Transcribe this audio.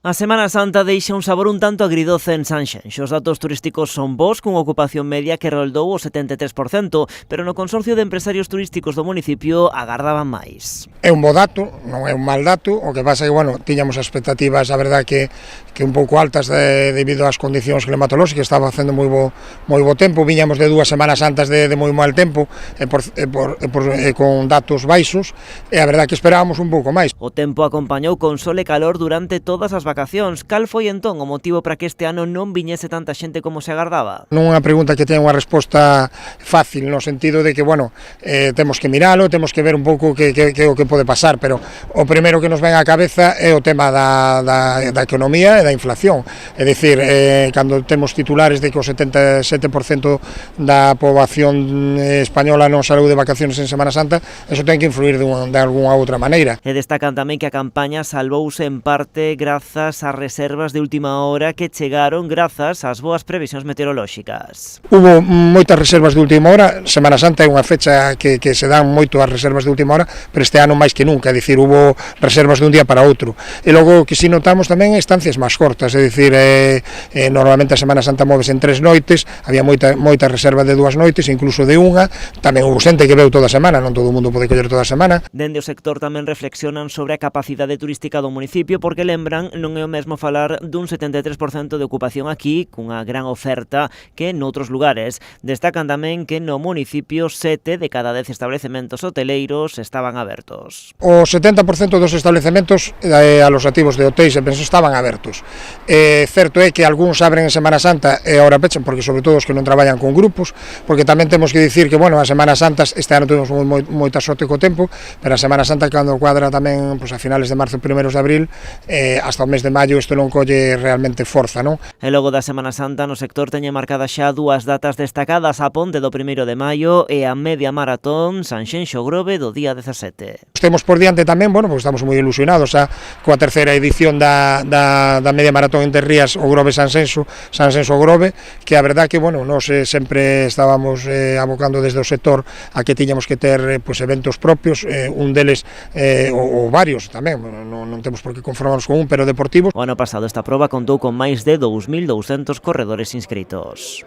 A Semana Santa deixa un sabor un tanto agridoce en Sanxenxo. Os datos turísticos son bons, cunha ocupación media que roldou o 73%, pero no Consorcio de Empresarios Turísticos do municipio agardaban máis. É un bo dato, non é un mal dato, o que pasa é que, bueno, tiñamos expectativas, a verdad, que un pouco altas debido ás condicións climatolóxicas, estaba facendo moi bo tempo, viñamos de 2 Semanas Santas de moi mal tempo, con datos baixos, e a verdad que esperábamos un pouco máis. O tempo acompañou con sol e calor durante todas as vacacións. Cal foi entón o motivo para que este ano non viñese tanta xente como se agardaba? Non é unha pregunta que ten unha resposta fácil, no sentido de que, bueno, temos que miralo, temos que ver un pouco que o que pode pasar, pero o primeiro que nos ven á cabeza é o tema da economía e da inflación. É dicir, cando temos titulares de que o 77% da poboación española non salou de vacaciones en Semana Santa, eso ten que influir de alguna outra maneira. E destacan tamén que a campaña salvouse en parte grazas ás reservas de última hora que chegaron grazas ás boas previsións meteorolóxicas. Hubo moitas reservas de última hora. Semana Santa é unha fecha que se dan moito as reservas de última hora, pero este ano máis que nunca, é dicir, hubo reservas de un día para outro. E logo que si notamos tamén estancias máis cortas, é dicir, normalmente a Semana Santa móvese en 3 noites, había moita reserva de 2 noites, incluso de unha, tamén houve xente que veu toda a semana, non todo o mundo pode coller toda a semana. Dende o sector tamén reflexionan sobre a capacidade turística do municipio, porque lembran non é o mesmo falar dun 73% de ocupación aquí, cunha gran oferta, que noutros lugares. Destacan tamén que no municipio 7 de cada 10 establecementos hoteleiros estaban abertos. O 70% dos establecementos alosativos de hotéis e pensións estaban abertos. Certo é que algúns abren en Semana Santa e agora pechan, porque sobre todo os que non traballan con grupos, porque tamén temos que dicir que, bueno, as Semanas Santas, este ano tuvemos moita sorte co tempo, pero a Semana Santa cando cuadra tamén a finales de marzo, primeros de abril, hasta o mes de maio isto non colle realmente forza, non? E logo da Semana Santa no sector teñe marcadas xa 2 datas destacadas, a ponte do 1 de maio e a media maratón Sanxenxo-Grove do día 17. Temos por diante tamén, bueno, porque estamos moi ilusionados coa terceira edición da media maratón en Rías, o Grove Sanxenxo-Grove, que a verdad que, bueno, nós sempre estábamos abocando desde o sector a que tiñamos que ter eventos propios, un deles ou varios tamén, non temos por que conformarnos con un, pero deportivos. O ano pasado esta proba contou con máis de 2.200 corredores inscritos.